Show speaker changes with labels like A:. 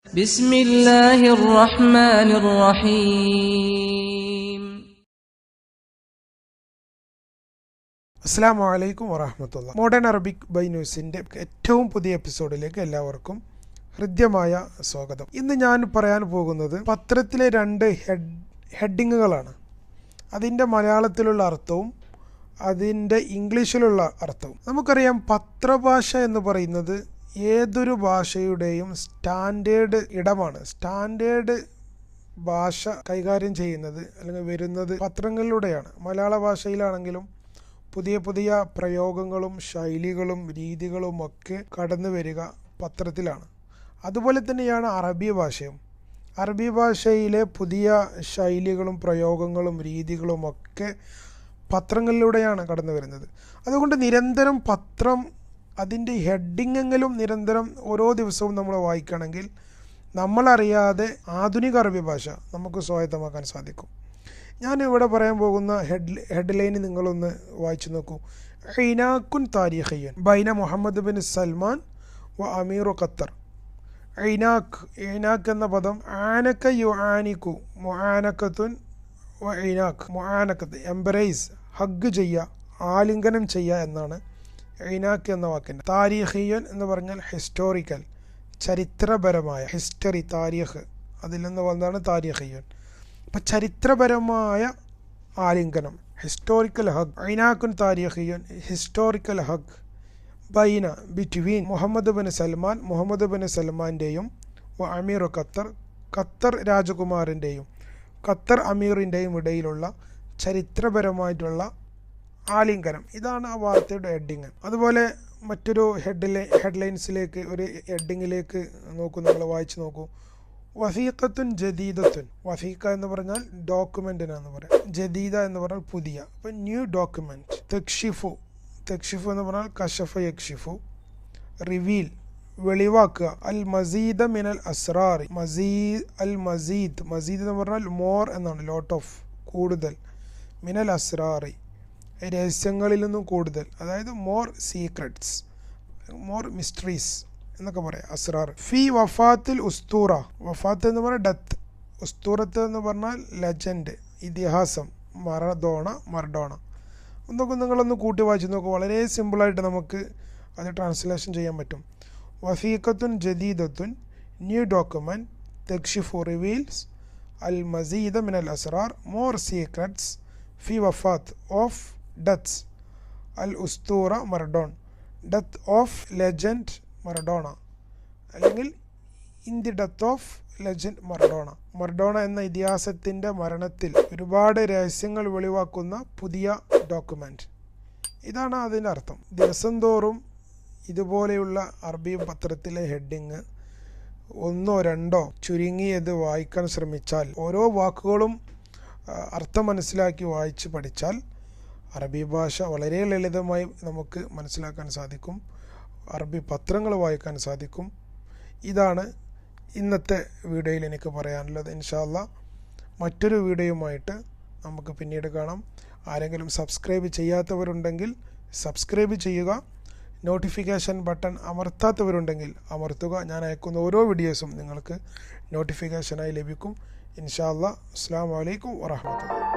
A: بسم الله الرحمن الرحيم.
B: അസ്സലാമു അലൈക്കും വറഹ്മത്തുള്ളാഹി. മോഡേൺ അറബിക് ബൈ ന്യൂസിൻ്റെ ഏറ്റവും പുതിയ എപ്പിസോഡിലേക്ക് എല്ലാവർക്കും ഹൃദ്യമായ സ്വാഗതം. ഇന്ന് ഞാൻ പറയാൻ പോകുന്നത് പത്രത്തിലെ രണ്ട് ഹെഡിങ്ങുകളാണ്. അതിൻ്റെ മലയാളത്തിലുള്ള അർത്ഥവും അതിൻ്റെ ഇംഗ്ലീഷിലുള്ള അർത്ഥവും. നമുക്കറിയാം, പത്രഭാഷ എന്ന് പറയുന്നത് ഏതൊരു ഭാഷയുടെയും സ്റ്റാൻഡേർഡ് ഇടമാണ്. സ്റ്റാൻഡേർഡ് ഭാഷ കൈകാര്യം ചെയ്യുന്നത് അല്ലെങ്കിൽ വരുന്നത് പത്രങ്ങളിലൂടെയാണ്. മലയാള ഭാഷയിലാണെങ്കിലും പുതിയ പുതിയ പ്രയോഗങ്ങളും ശൈലികളും രീതികളും ഒക്കെ കടന്നു വരിക പത്രത്തിലാണ്. അതുപോലെ തന്നെയാണ് അറബി ഭാഷയും. അറബി ഭാഷയിലെ പുതിയ ശൈലികളും പ്രയോഗങ്ങളും രീതികളും ഒക്കെ പത്രങ്ങളിലൂടെയാണ് കടന്നു വരുന്നത്. അതുകൊണ്ട് നിരന്തരം പത്രം അതിൻ്റെ ഹെഡിങ്ങെങ്കിലും നിരന്തരം ഓരോ ദിവസവും നമ്മൾ വായിക്കുകയാണെങ്കിൽ നമ്മളറിയാതെ ആധുനിക അറബി ഭാഷ നമുക്ക് സ്വായത്തമാക്കാൻ സാധിക്കും. ഞാൻ ഇവിടെ പറയാൻ പോകുന്ന ഹെഡ്ലൈൻ നിങ്ങളൊന്ന് വായിച്ചു നോക്കൂ. ഐനാക്കുൻ താരിഖിയൻ ബൈന മുഹമ്മദ് ബിൻ സൽമാൻ വ അമീറു ഖത്തർ. ഐനാക്ക് എന്ന പദം ആനക്ക യു ആനിക്കു മുആനക്കത്തുൻ വ ഐനാക്ക്. മുആനക്കത്ത് എംബ്രേസ്, ഹഗ് ചെയ്യുക, ആലിംഗനം ചെയ്യുക എന്നാണ് ഐനാക്ക് എന്ന വാക്കിൻ്റെ. താരിഖിയൻ എന്ന് പറഞ്ഞാൽ ഹിസ്റ്റോറിക്കൽ, ചരിത്രപരമായ. ഹിസ്റ്ററി, താരിഖ്, അതിൽ നിന്ന് വന്നതാണ് താരിഖിയൻ. അപ്പം ചരിത്രപരമായ ആലിംഗനം, ഹിസ്റ്റോറിക്കൽ ഹഗ്. ഐനാക്കുൻ താരിഖിയൻ, ഹിസ്റ്റോറിക്കൽ ഹഗ് ബൈന, between Mohammed bin Salman, Mohammed bin സൽമാൻ്റെയും അമീർ ഖത്തർ, ഖത്തർ രാജകുമാരൻ്റെയും ഖത്തർ അമീറിൻ്റെയും ഇടയിലുള്ള ചരിത്രപരമായിട്ടുള്ള ആലിംഗനം. ഇതാണ് ആ വാർത്തയുടെ ഹെഡിങ്. അതുപോലെ മറ്റൊരു ഹെഡ്ലൈൻസിലേക്ക്, ഒരു ഹെഡിങ്ങിലേക്ക് നോക്കൂ, നിങ്ങൾ വായിച്ചു നോക്കൂ. വസീഖത്തുൻ ജദീദത്തുൻ. വസീഖ എന്ന് പറഞ്ഞാൽ ഡോക്യുമെൻറ്റിനാന്ന് പറയാം. ജദീദ എന്ന് പറഞ്ഞാൽ പുതിയ. അപ്പം ന്യൂ ഡോക്യുമെൻറ്റ്. തക്ഷിഫു, തക്ഷിഫു എന്ന് പറഞ്ഞാൽ കശഫ യക്ഷിഫു. റിവീൽ, വെളിവാക്കുക. അൽ മസീദ മിനൽ അസ്റാറി. അൽ മസീദ്, മസീദ് എന്ന് പറഞ്ഞാൽ മോർ എന്നാണ്, ലോട്ട് ഓഫ്, കൂടുതൽ. മിനൽ അസ്റാറി, രഹസ്യങ്ങളിൽ നിന്നും കൂടുതൽ. അതായത് മോർ സീക്രട്സ്, മോർ മിസ്റ്ററീസ് എന്നൊക്കെ പറയാം. അസ്റാർ. ഫി വഫാത്തിൽ ഉസ്തൂറ. വഫാത്ത് എന്ന് പറഞ്ഞാൽ ഡെത്ത്. ഉസ്തൂറത്ത് എന്ന് പറഞ്ഞാൽ ലെജൻഡ്, ഇതിഹാസം. മറഡോണ എന്നൊക്കെ നിങ്ങളൊന്ന് കൂട്ടി വായിച്ചു നോക്കൂ. വളരെ സിമ്പിളായിട്ട് നമുക്ക് അത് ട്രാൻസ്ലേഷൻ ചെയ്യാൻ പറ്റും. വസീഖത്തുൻ ജദീദത്തുൻ, ന്യൂ ഡോക്യുമെൻറ്റ്. തക്ഷിഫു, റിവീൽസ്. അൽ മസീദ മിനൽ അസ്റാർ, മോർ സീക്രട്സ്. ഫി വഫാത്ത്, ഓഫ് ഡെത്ത്സ്. അൽ ഉസ്തൂറ, Maradona, death of legend Maradona, അല്ലെങ്കിൽ in the death of legend Maradona. Maradona എന്ന ഇതിഹാസത്തിൻ്റെ മരണത്തിൽ ഒരുപാട് രഹസ്യങ്ങൾ വെളിവാക്കുന്ന പുതിയ ഡോക്യുമെൻ്റ്. ഇതാണ് അതിൻ്റെ അർത്ഥം. ദിവസം തോറും ഇതുപോലെയുള്ള അറബി പത്രത്തിലെ ഹെഡിങ് ഒന്നോ രണ്ടോ ചുരുങ്ങിയത് വായിക്കാൻ ശ്രമിച്ചാൽ, ഓരോ വാക്കുകളും അർത്ഥം മനസ്സിലാക്കി വായിച്ച് പഠിച്ചാൽ അറബി ഭാഷ വളരെ ലളിതമായി നമുക്ക് മനസ്സിലാക്കാൻ സാധിക്കും. അറബി പത്രങ്ങൾ വായിക്കാൻ സാധിക്കും. ഇതാണ് ഇന്നത്തെ വീഡിയോയിൽ എനിക്ക് പറയാനുള്ളത്. ഇൻഷാ അല്ലാഹ് മറ്റൊരു വീഡിയോയുമായിട്ട് നമുക്ക് പിന്നീട് കാണാം. ആരെങ്കിലും സബ്സ്ക്രൈബ് ചെയ്യാത്തവരുണ്ടെങ്കിൽ സബ്സ്ക്രൈബ് ചെയ്യുക. നോട്ടിഫിക്കേഷൻ ബട്ടൺ അമർത്താത്തവരുണ്ടെങ്കിൽ അമർത്തുക. ഞാൻ അയക്കുന്ന ഓരോ വീഡിയോസും നിങ്ങൾക്ക് നോട്ടിഫിക്കേഷനായി ലഭിക്കും. ഇൻഷാ അല്ലാഹ്. അസ്സലാമു അലൈക്കും വറഹ്മത്തുള്ളാഹി.